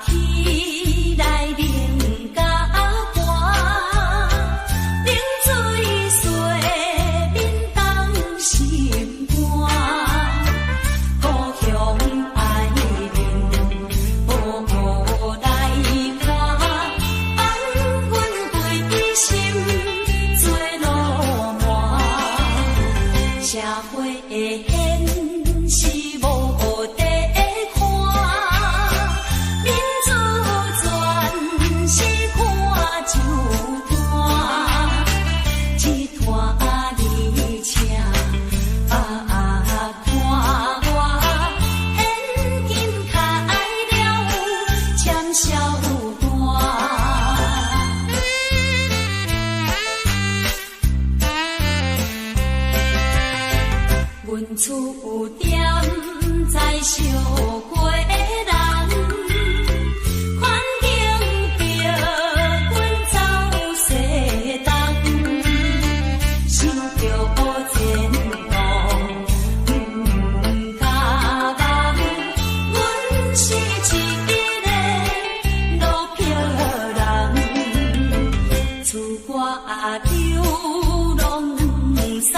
起来冷甲寒，冷水洗面当心肝，故乡爱人无来看，放阮归心做路漫，社会的现实无地看。阮厝店在小街人，环境逼阮走西东，想着前途不甘梦，阮是一个路票人，厝外流浪三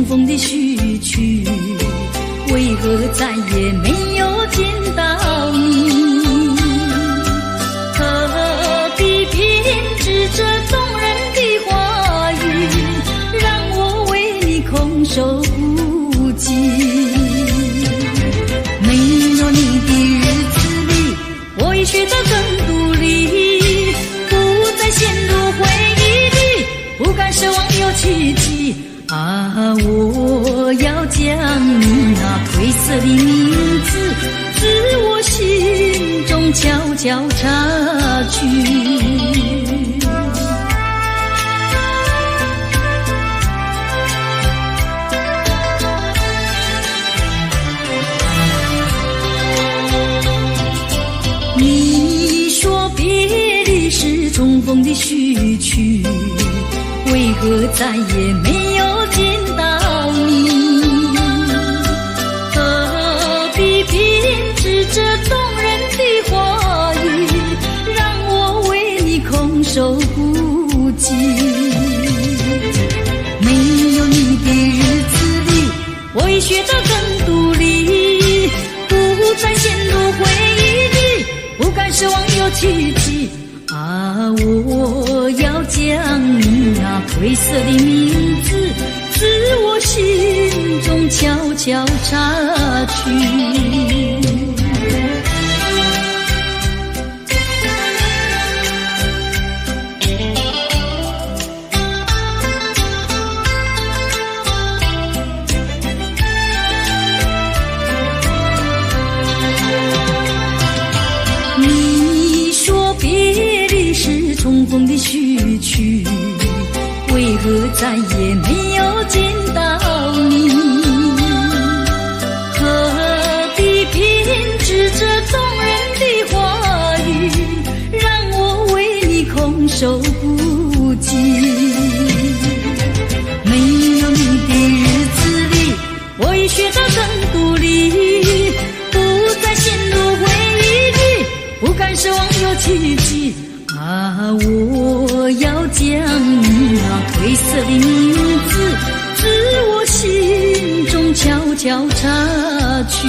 风的序曲，为何再也没有见到你？何必编织这动人的话语，让我为你空守孤寂？没有你的日子里，我已学得更独立，不再陷入回忆里，不敢奢望有奇迹。啊，我要将你那褪色的名字自我心中悄悄擦去。你说别离是重逢的序曲，为何再也没有见到你？何必编织这动人的话语，让我为你空守孤寂？没有你的日子里，我已学得更独立，不再陷入回忆里，不敢奢望有奇迹。啊，啊，我要将你那褪色的名字自我心中悄悄擦去。你说别离是重逢的序曲，为何再也没有见到你？何必偏执这动人的话语，让我为你空守不及？没有你的日子里，我已学得更独立，不再陷入回忆里，不敢奢望有奇迹。啊，我要将你那褪色的名字自我心中悄悄擦去。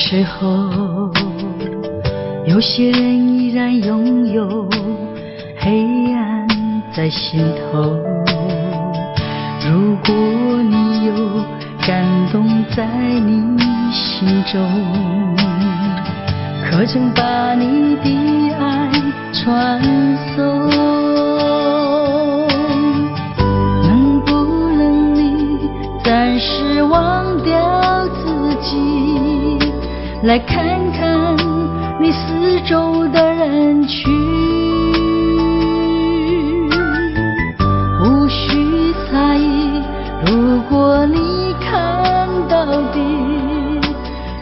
时候，有些人依然拥有黑暗在心头。如果你有感动在你心中，可曾把你的爱传送？能不能你暂时忘掉自己，来看看你四周的人群？无需猜疑，如果你看到的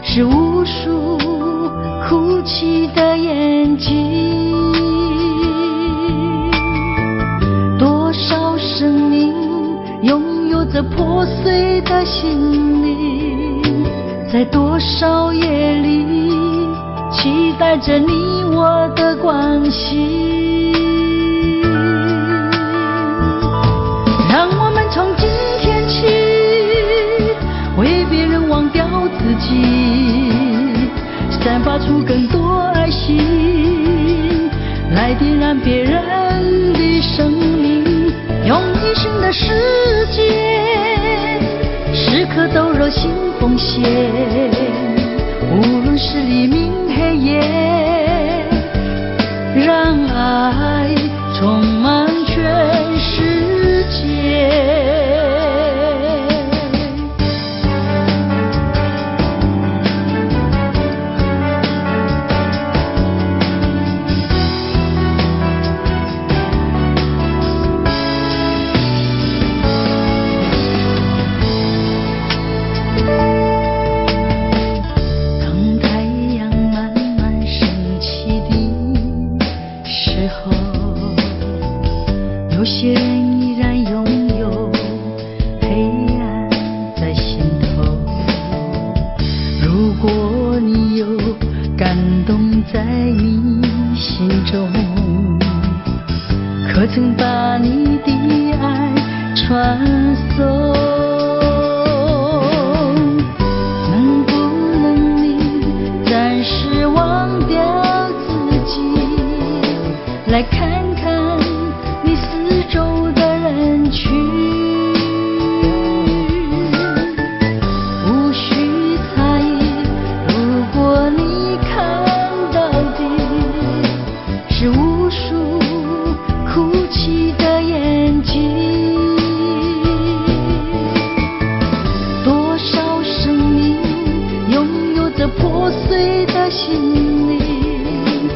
是无数哭泣的眼睛，多少生命拥有着破碎的心灵，在多少夜里期待着你我的关系。让我们从今天起为别人忘掉自己，散发出更多爱心，来点燃别人的生命，用一生的时间时刻都热心奉献，无论是黎明黑夜，让爱充满全世界。有些人依然拥有黑暗在心头，如果你有感动在你心中，可曾把你的爱传送？能不能你暂时忘掉自己，来看看你四周的人群？无需猜疑，如果你看到的是无数哭泣的眼睛，多少生命拥有着破碎的心灵，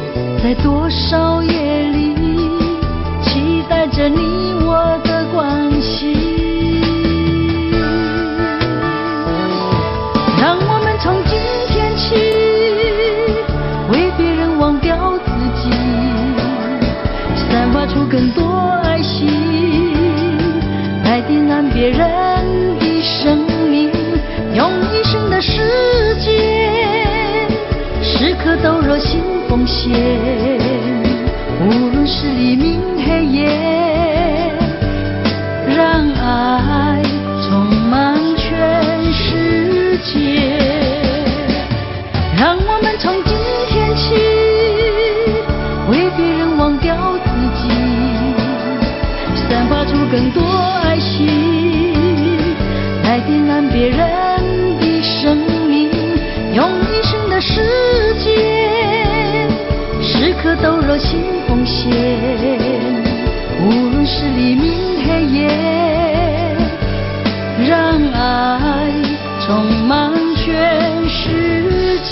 在多少夜里期待着你我的关系。让我们从今天起为别人忘掉自己，散发出更多爱心，来点燃别人的生命，用一生的时间时刻都热心奉献，无论是黎明黑夜，让爱充满全世界。让我们从今天起为别人忘掉自己，散发出更多爱心，来点燃别人的生命，用一生的时间时刻都热心奉献，无论是黎明黑夜，让爱充满全世界。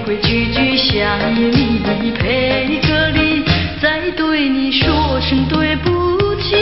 规矩矩向你赔个礼，再对你说声对不起。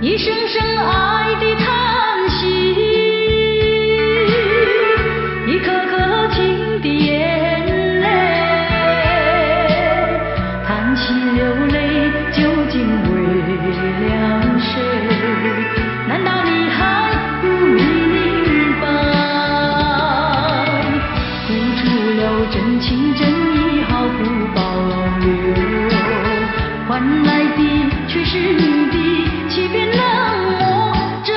一声声爱的叹息，一颗颗情的眼泪，叹息流泪究竟为了谁？难道你还不明白？付出了真情真意毫不保留，换来的却是你的欺骗冷漠，这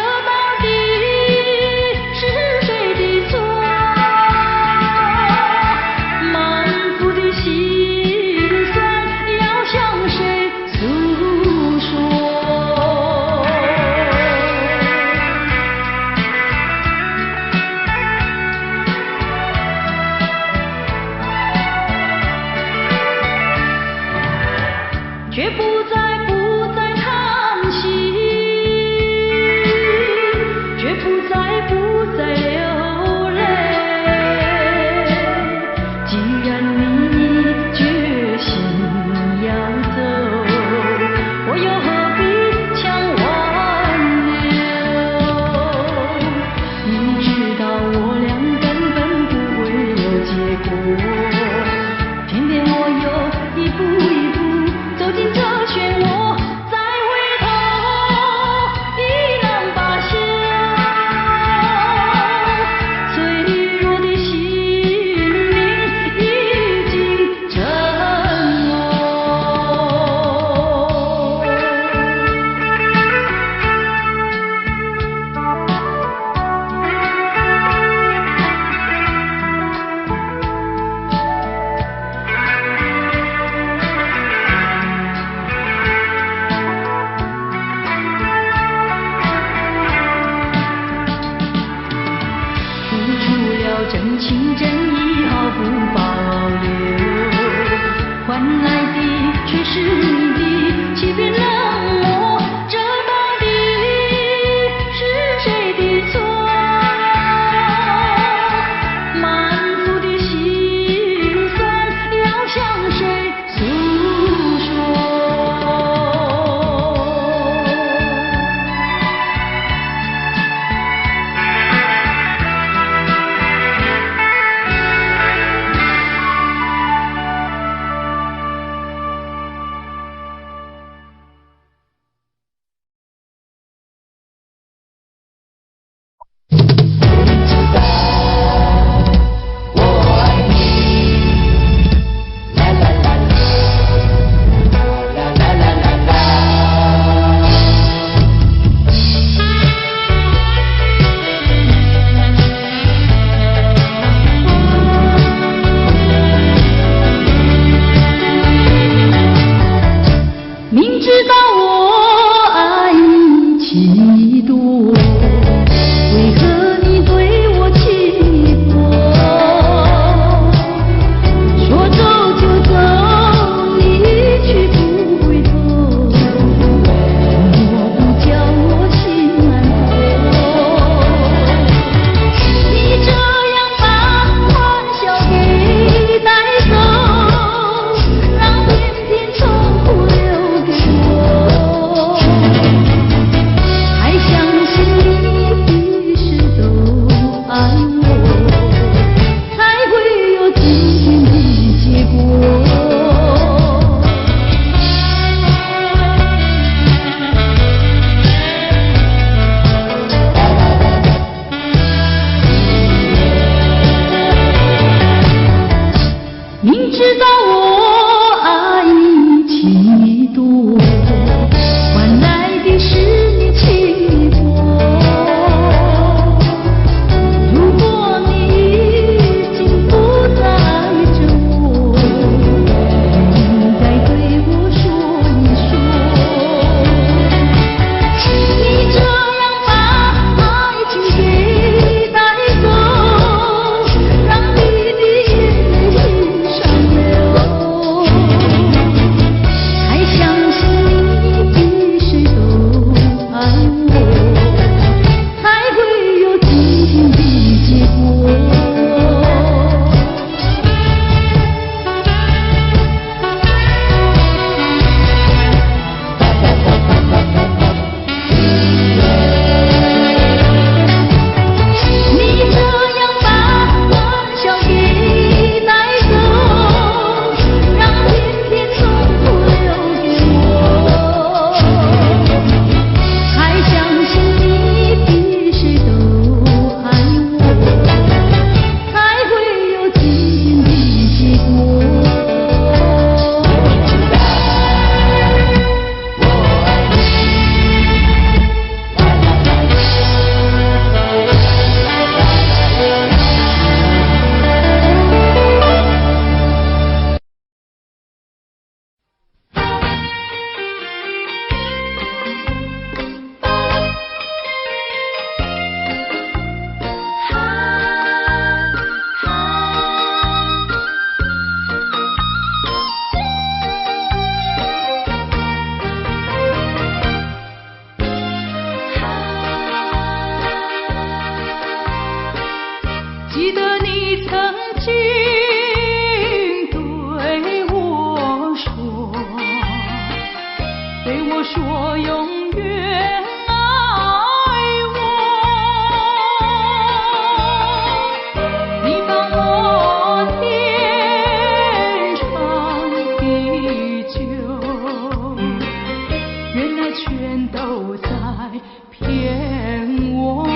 骗我，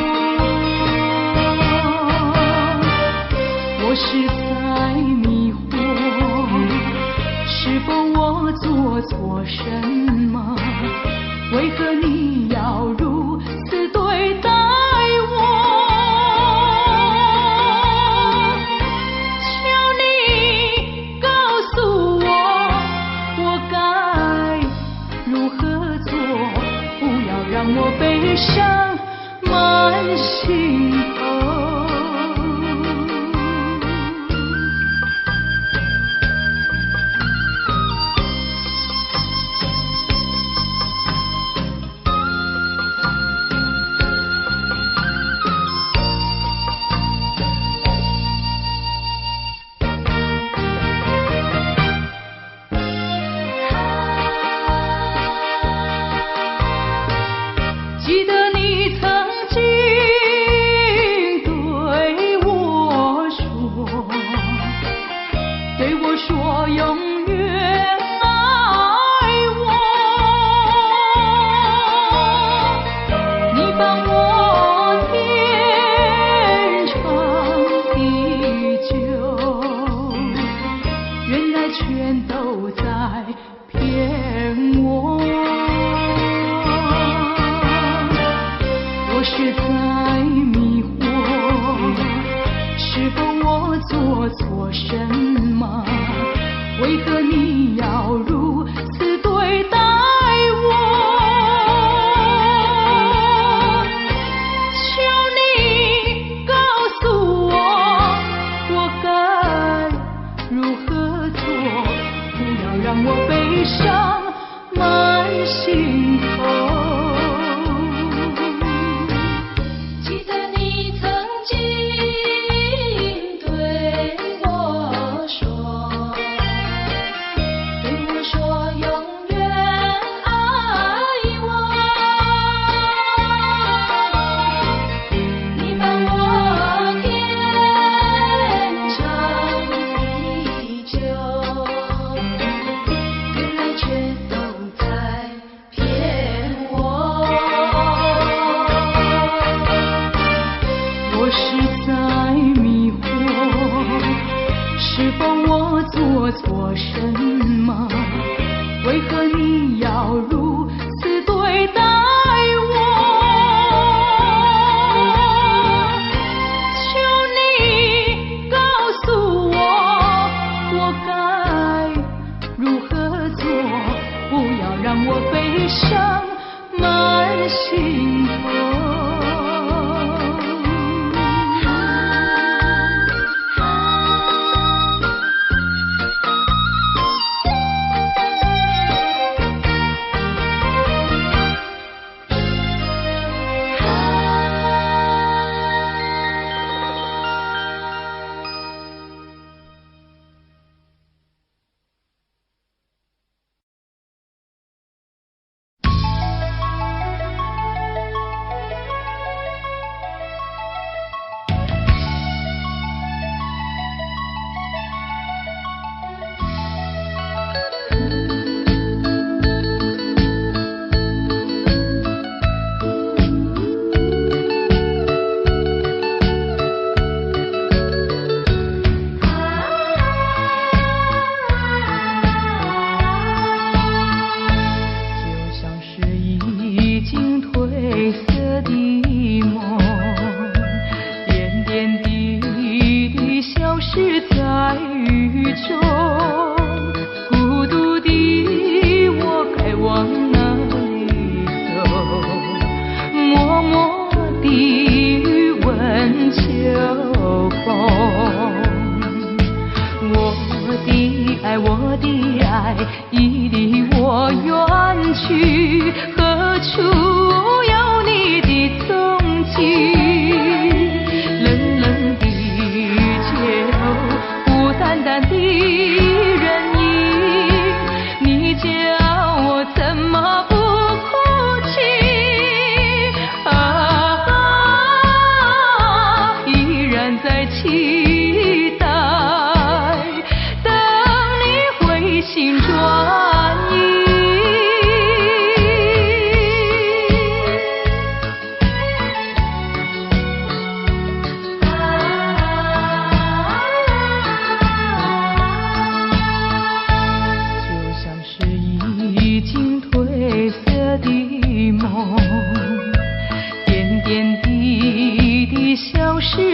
我是在迷惑，是否我做错什么？为何你要如此对待我？求你告诉我，我该如何做？不要让我悲伤满心头。记得你曾经对我说永远爱我，你帮我天长地久，原来全都在骗我。我是在迷惑，是否我做错什么？为何你要如此对待我？求你告诉我，我该如何做？不要让我悲伤满心头。我是在迷惑，是否我做错什么？为何你要如此对待我？求你告诉我，我该如何做？不要让我悲伤满心头。我的爱已离我远去，何处有你的踪迹？冷冷的街头，孤单单的人影，你叫我怎么不哭泣？依然在期待。心转意，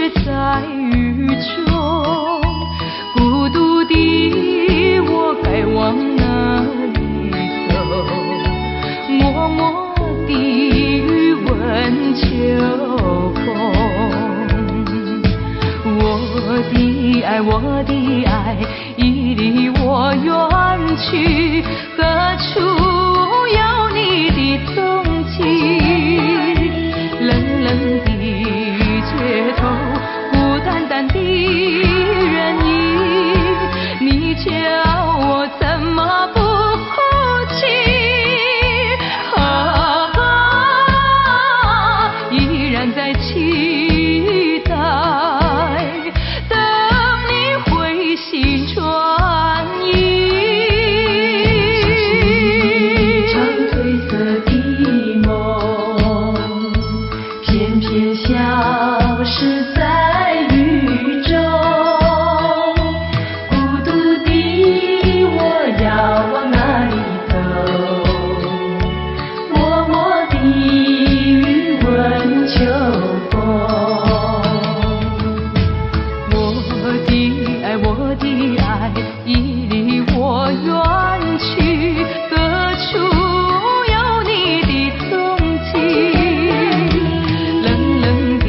却在雨中，孤独的我该往哪里走？默默地雨吻秋风，我的爱已离我远去，何处有你的踪迹？冷冷的街头，孤单单的人影，你叫我怎么不哭泣？依然在期待，等你回心转意。场褪色的梦，偏偏消失在雨中。孤独的我要往哪里走？默默地雨吻秋风。我的爱已离我远去，何处有你的踪迹？冷冷的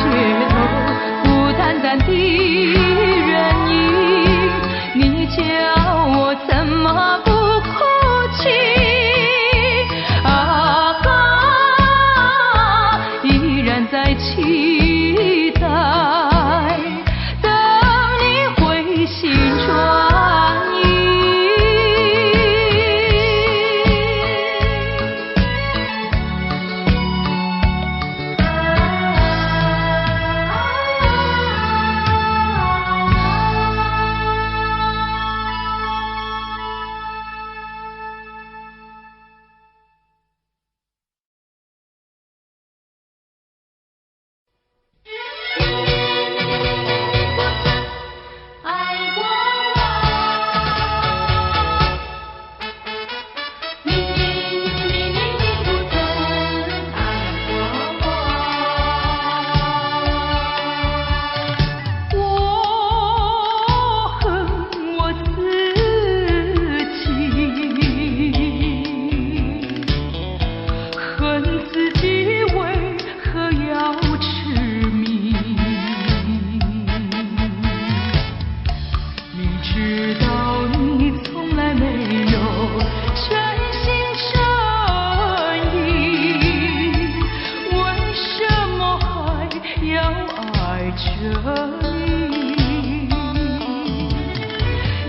街头，孤单单的人影，你叫我怎么不哭泣？依然在期待，等你回心转意。爱过我，你不曾爱过我。我恨我自己，恨自己为何要痴迷。明知道你从来没有真心真意，为什么还要爱着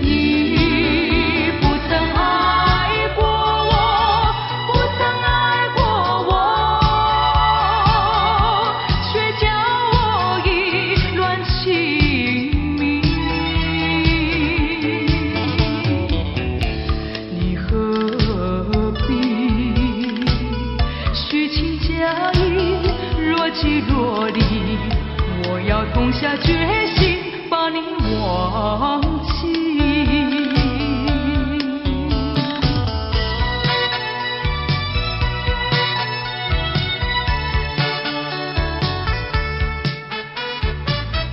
你？你不曾爱过我，不曾爱过我，却叫我意乱情迷。你何必虚情假意，若即若离？我要痛下决心把你忘记。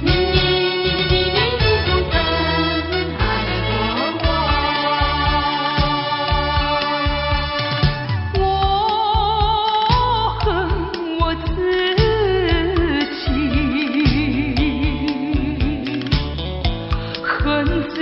你不曾爱过我，我恨我自己，恨自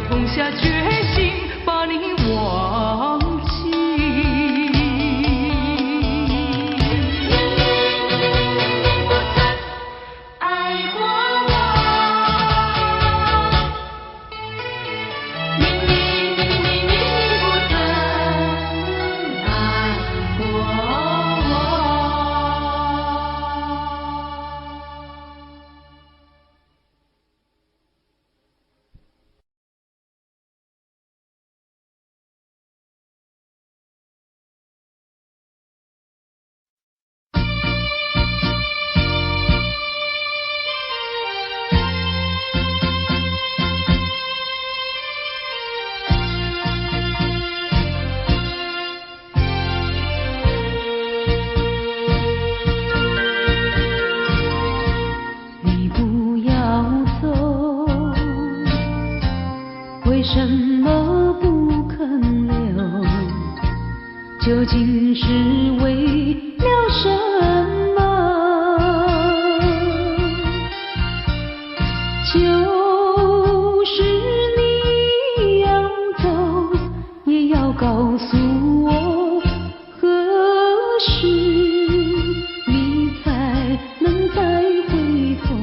痛下决心把你忘记。你不曾爱过我，你不曾爱过我。你不要走，为什么不肯留？究竟是为了什么？就是你要走，也要告诉我何时你才能再回头？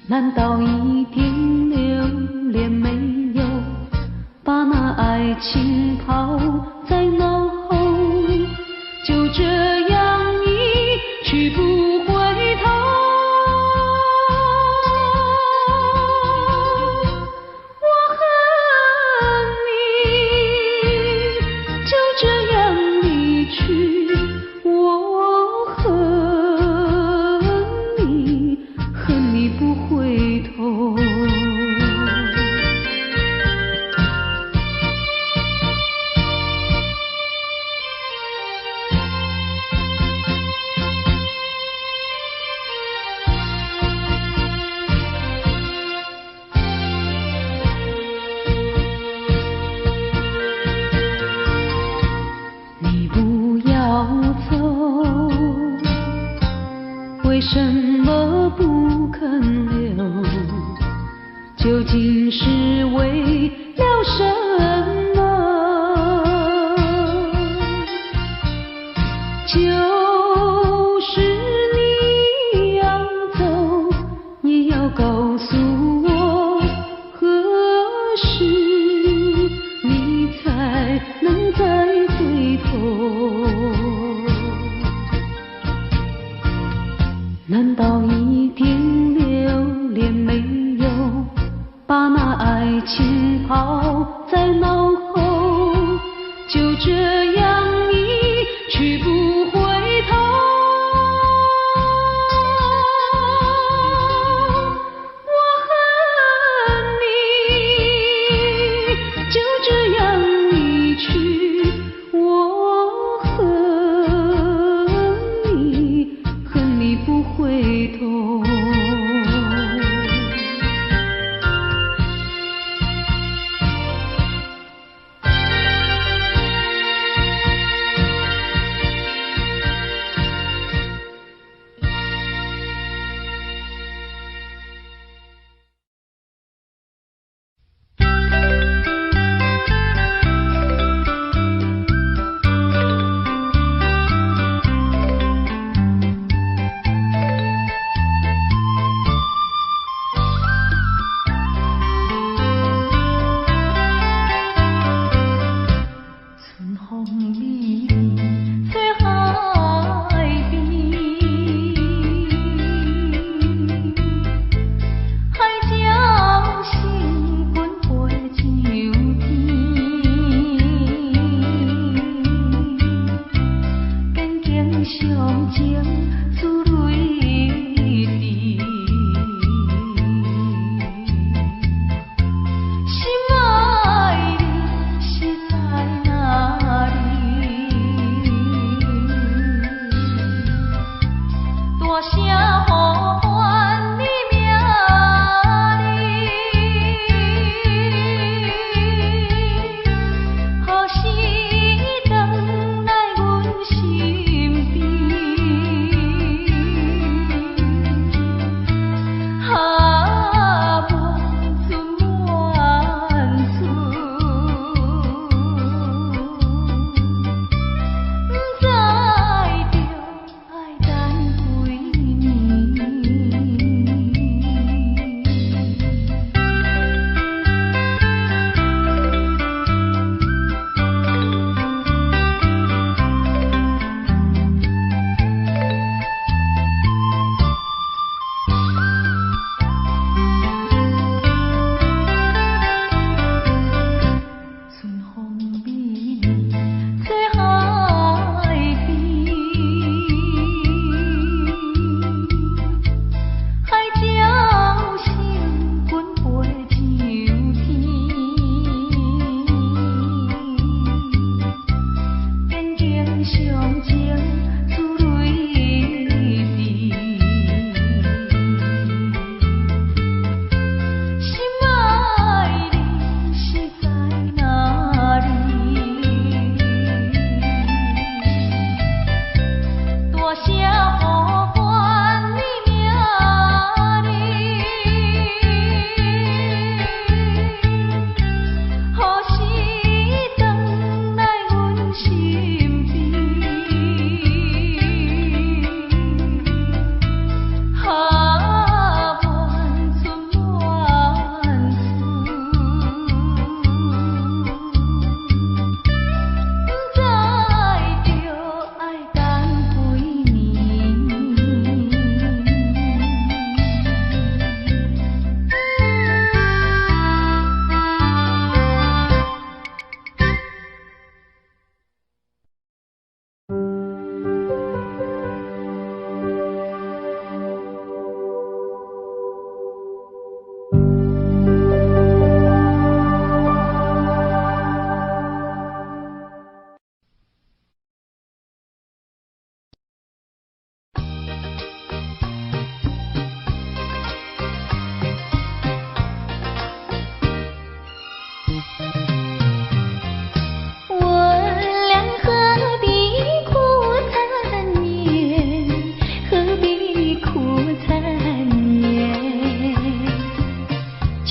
难道一点留恋没有，把那爱情抛在脑后，就这样一去不回头？我恨你，就这样离去。我恨你，恨你不回头。你不要走，为什么不肯留？究竟是为了什么？就是你要走，也要告诉我何时你才能再回头？难道一点留恋没有，把那爱情抛在脑后，就这样一去不回头？我恨你，就这样离去。我恨你，恨你不回头。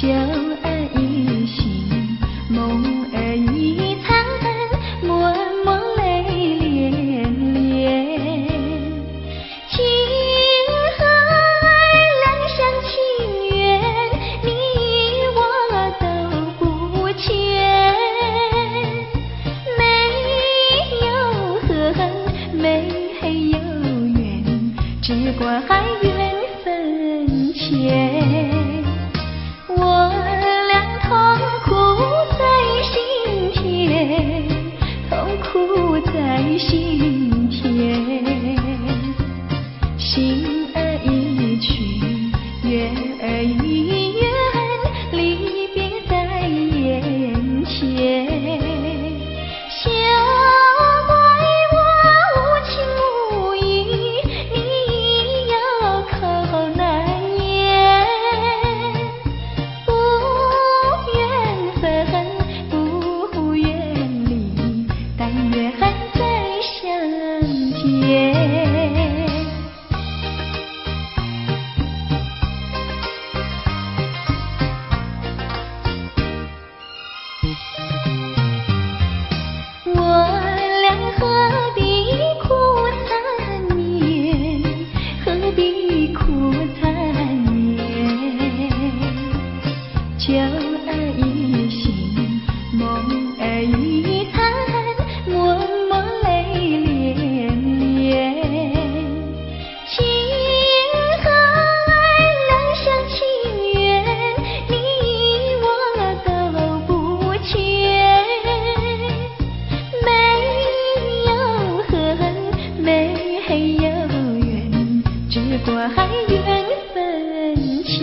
旧儿已醒，梦儿已残，默默泪涟涟。情和爱两厢情愿，你我都不缺。没有恨，没有怨，只怪缘分浅。我俩痛苦在心田，痛苦在心田。心儿已去，月儿已圆，离别在眼前。休怪我无情无义，你有口难言。不愿分，不愿离，但愿再相见。我俩何必苦缠绵，何必苦缠绵。旧儿已醒，梦儿已残，默默泪涟涟。情和爱两厢情愿，你我都不缺。没有恨，没有怨，只怪缘分浅。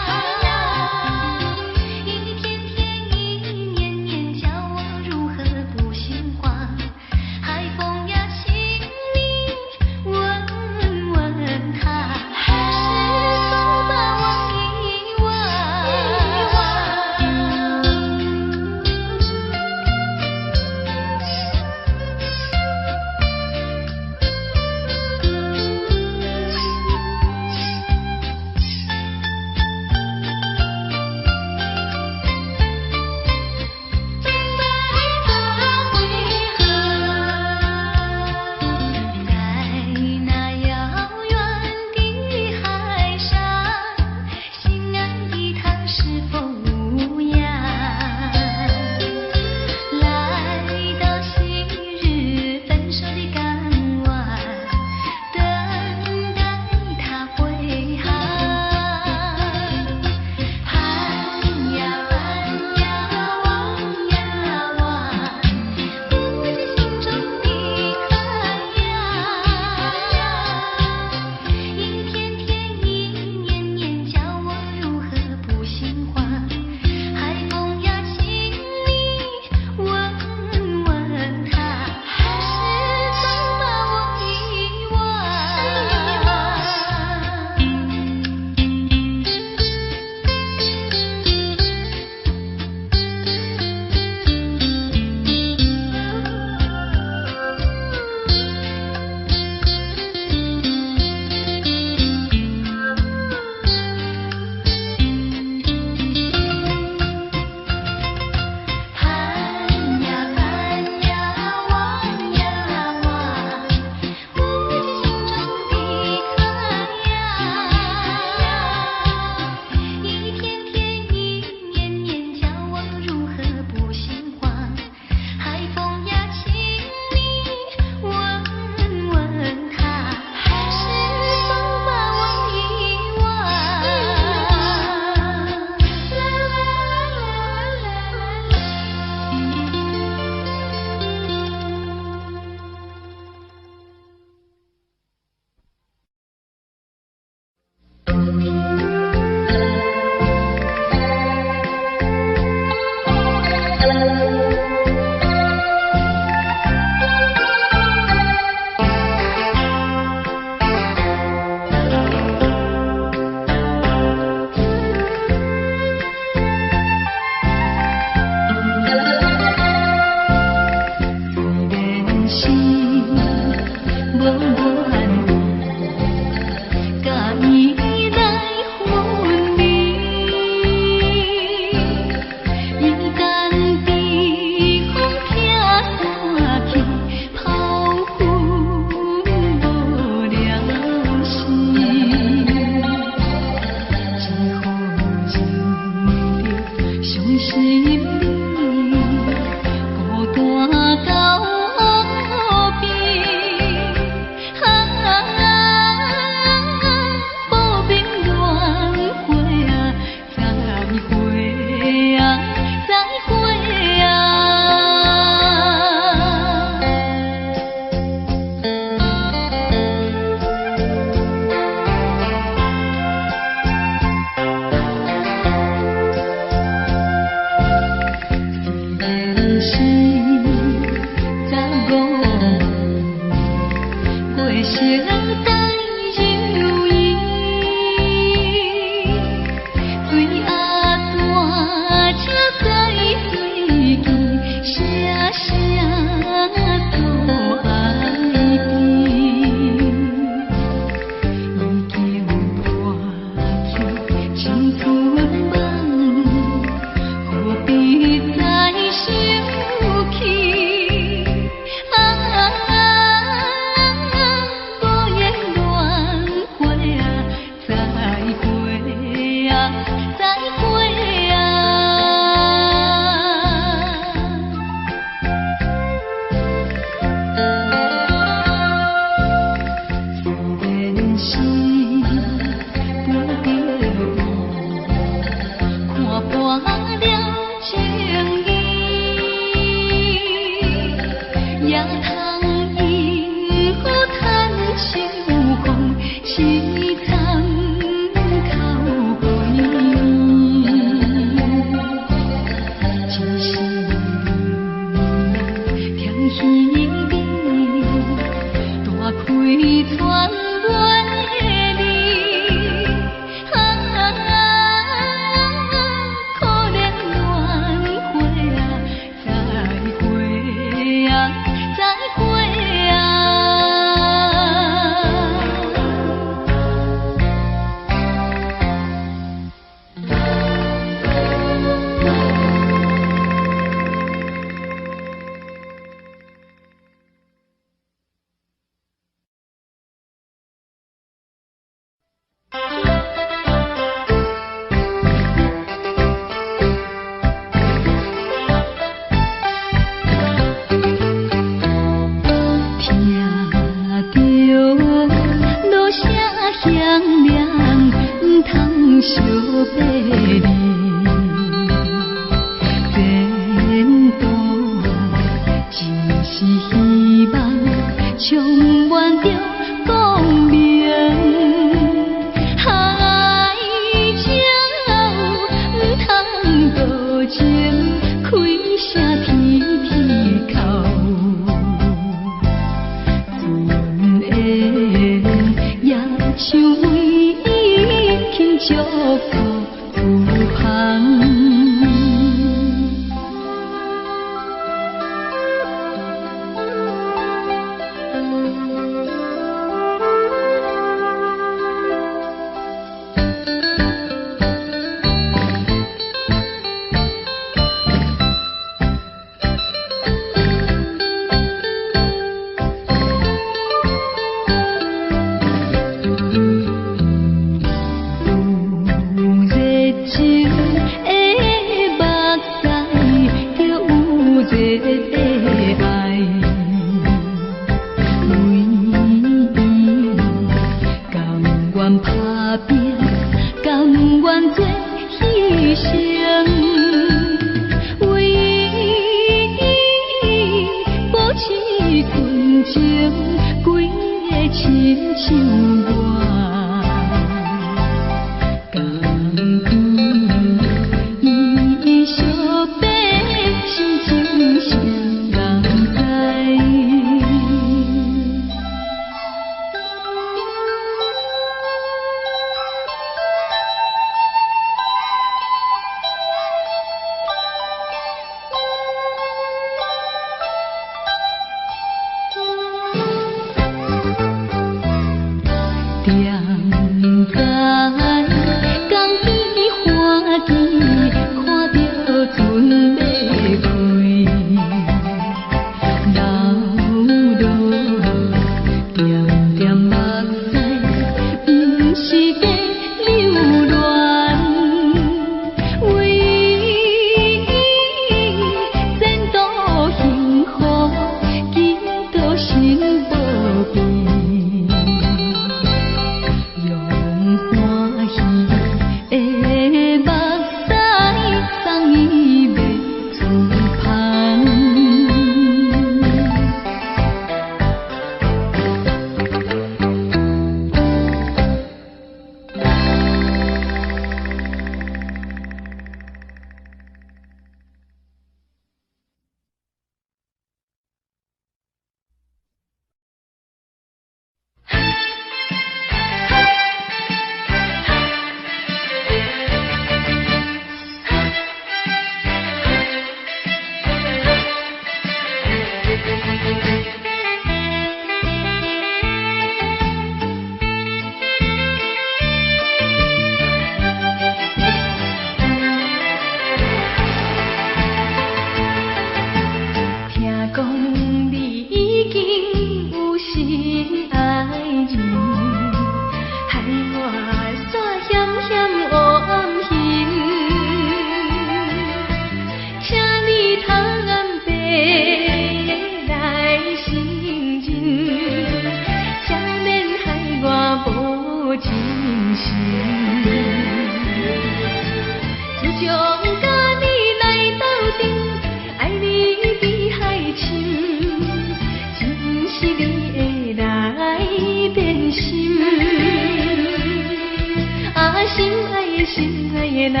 心爱的人，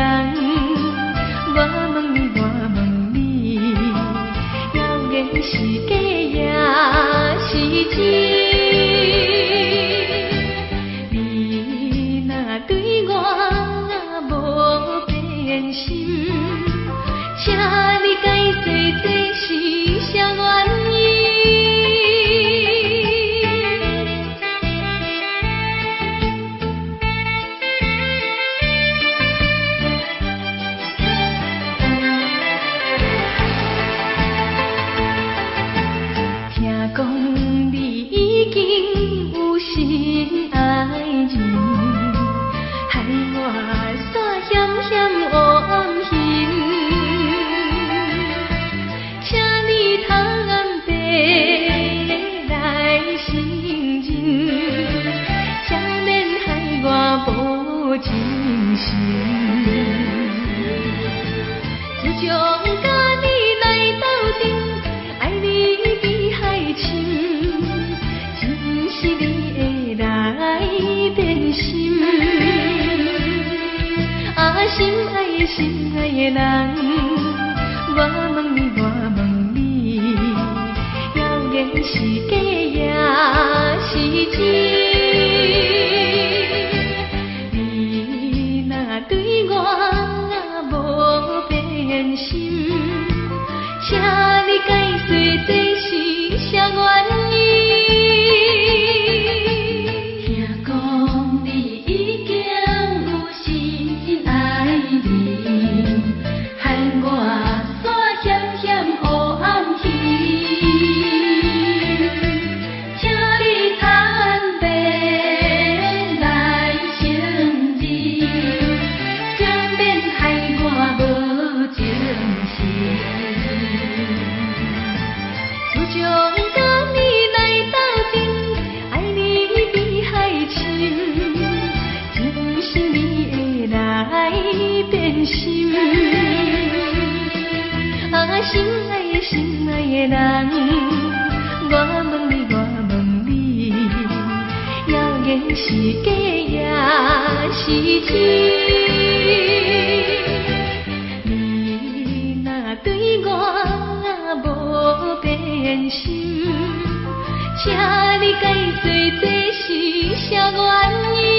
我问你，我问你，谣言是假也是真？你若对我无变心，请你解释这是啥原因？听讲你已经有心爱人，害我煞险险黑暗心，请你通白来承认，才免害我无真心。自从甲你来斗阵，爱你比海深，真是你会来变心。啊，心爱的人，我问你，我问你，谣言是假也是真？你若对我无变心，请你解释这是啥原因？听讲你已经有心爱人，害我煞险险黑暗心，请你坦白来承认，才免害我无情心。自从甲你来斗阵，爱你比海深，真是你会来变心。啊，心爱的人，我问你，我问你，谣言是假也是真？你若对我无变心，请你解释这是啥原因？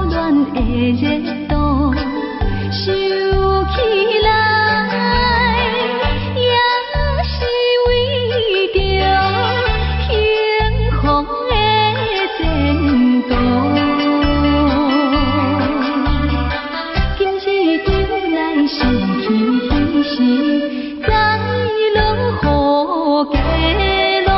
恋的热度，想起来也是为着幸福的前途。今日就来想起彼时，在落雨街路。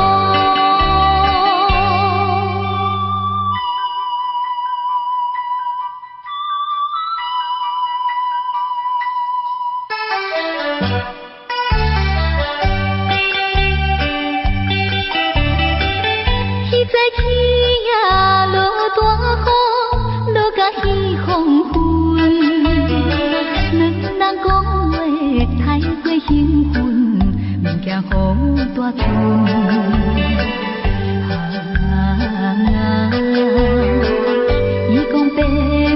彼早起呀落大雨，落甲彼黄昏，两人讲话太过兴奋，免惊雨大阵。伊讲爸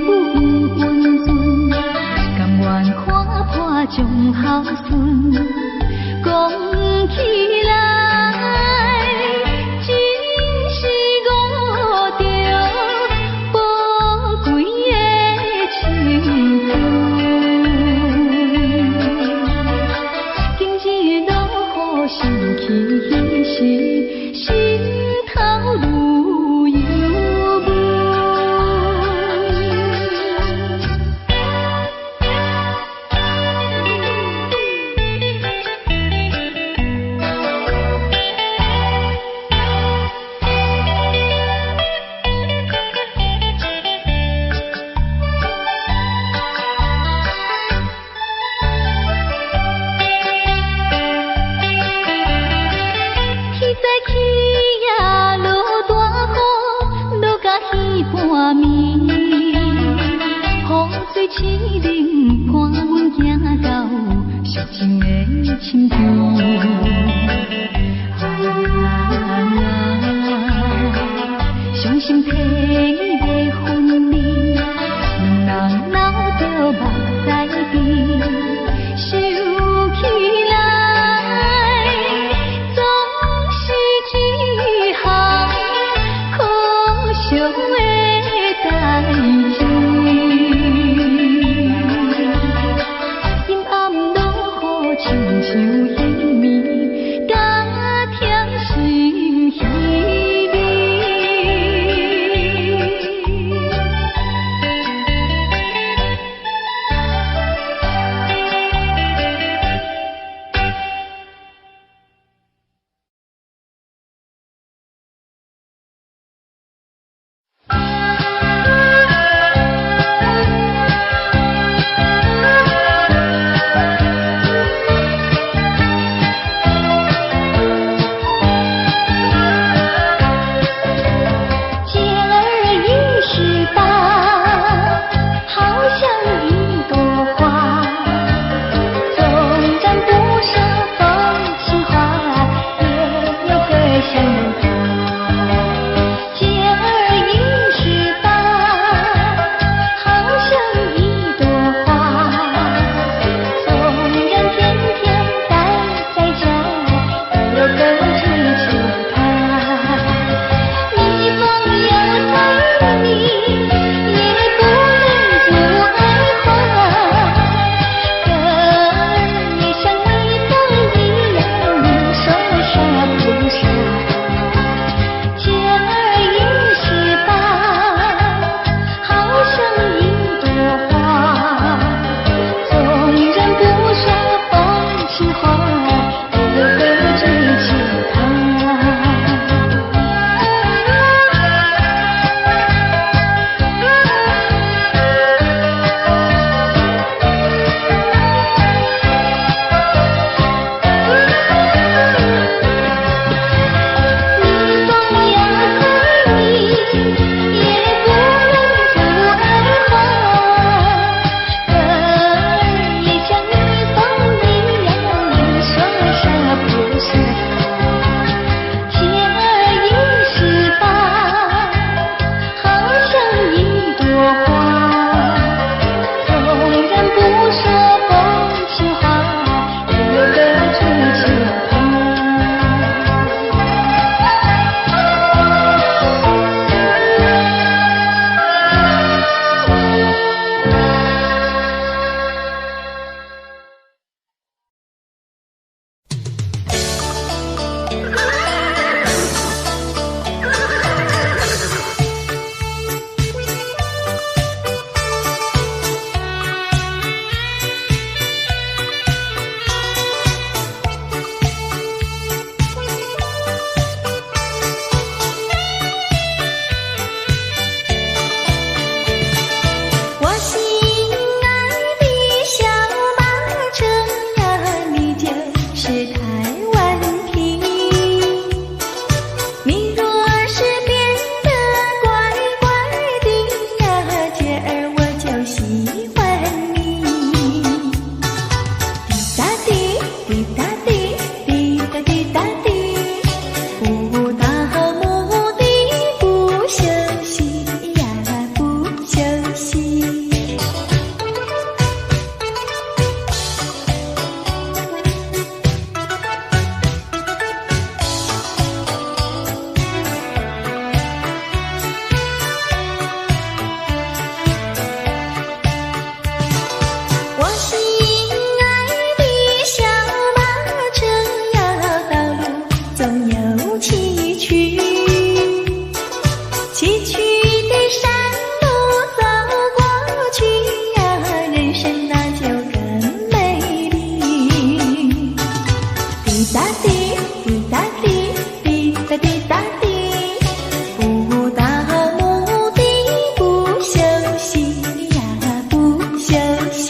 母有温存，甘愿看破将孝顺，讲起来真是误着宝贵的青春。今日落雨想起彼时，心头愈忧闷。喜欢你。滴答滴，滴答滴，滴答滴答滴，不到目的不休息呀，不休息。我心爱的小马车呀，道路总有崎岖，崎岖的山路走过去呀，人生那就更美丽。滴答滴，滴答滴，滴答滴答滴，不到目的不休息呀，不休息。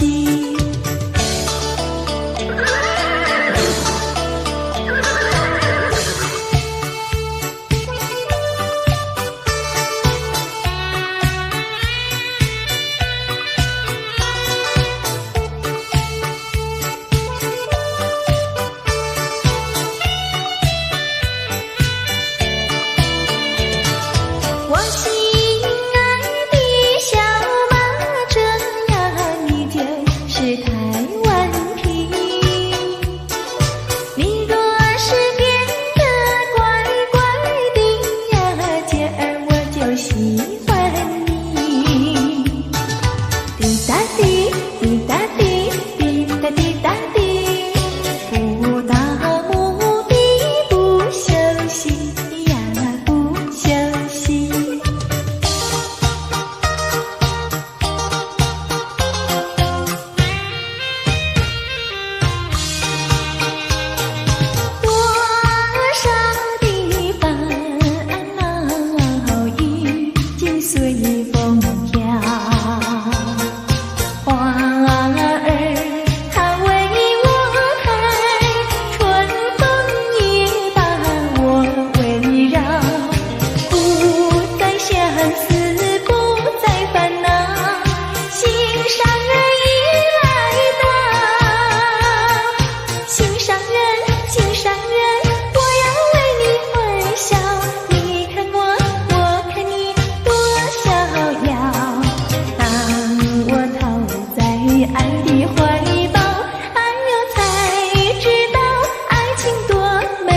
我心爱的小马车呀，你就是台湾皮。你若是变得乖乖的呀，姐儿我就喜欢你。滴答滴，滴答滴，滴答滴答滴，不到目的不休息呀，不休息。多少的烦恼已经随风飘，花儿它为我开，春风也把我围绕，不再相思，不再烦恼，心上人已来到，心上人，心上人，我要为你欢笑，你看我，我看你多逍遥。当我投在爱的怀抱，哎呦才知道爱情多美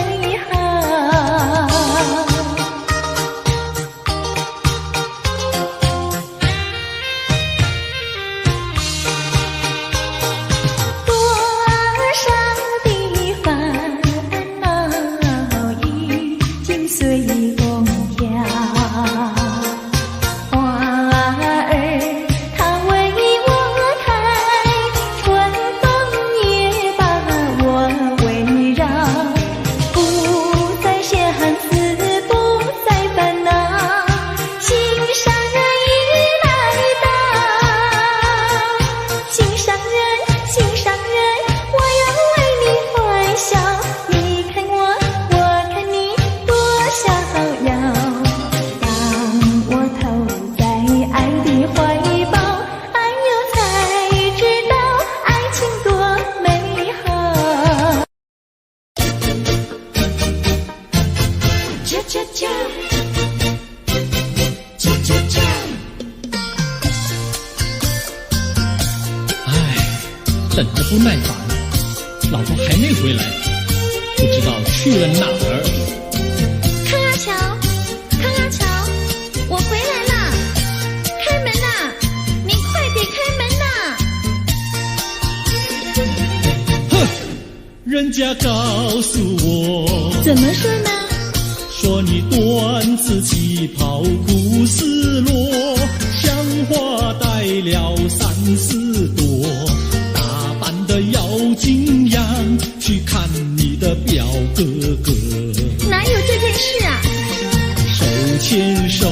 好。多少的烦恼已经随风飘，花儿它为我开，春风也把我围绕，不再相思，不再烦恼，心上人已来到，心上人，心上人，我要为你欢笑，你看我，我看你多逍遥。当我投在爱的怀抱，哎呦才知道爱情多美好。恰恰恰，恰恰恰。等得不耐烦，老婆还没回来，不知道去了哪儿。康阿乔，康阿乔，我回来啦！开门呐！你快点开门呐！哼，人家告诉我，怎么说呢？说你短子旗袍顾丝罗，像花戴了3、4朵，打扮得妖精样，去看你的表哥哥。哪有这件事啊？手牵手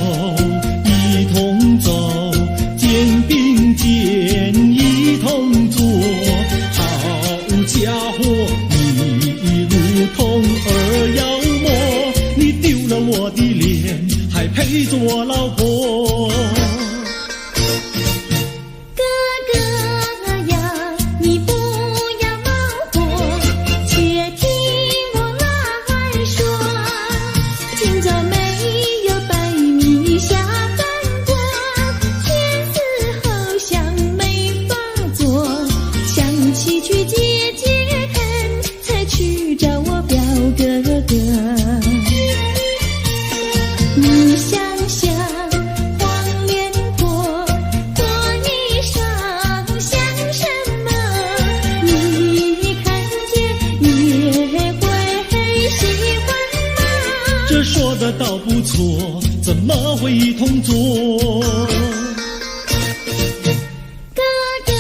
一同走，肩并肩一同坐，好家伙，你如同儿妖魔，你丢了我的脸，还配做老婆？哥倒不错，怎么会一同坐？哥哥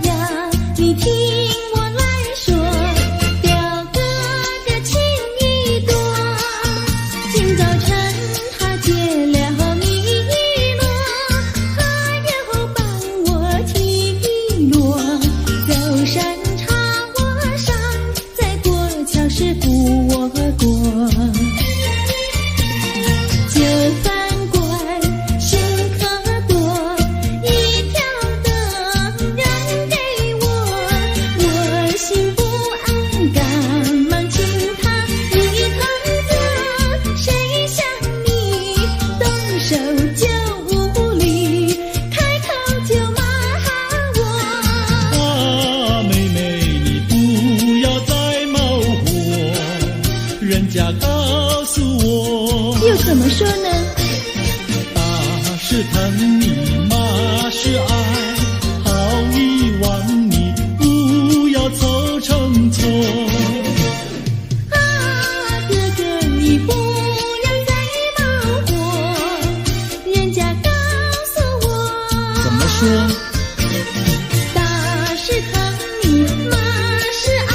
呀，你听我来说，表哥的情意多。今早晨他结了米罗，他又帮我提罗，走山茶我上，在过桥时扶我过。就饭馆深可多，一条灯让给我，我心不安，赶忙请他一同坐。谁想你动手就无理，开口就骂我。啊，妹妹，你不要再冒火，人家告诉我，又怎么说呢？打是疼你，骂是爱，好意望你不要凑成错。啊，哥哥你不要再冒火，人家告诉我，怎么说？打是疼你，骂是爱，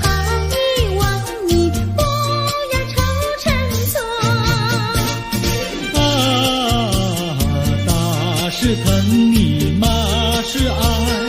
好意望你不要凑成错。啊，打是疼你，骂是爱。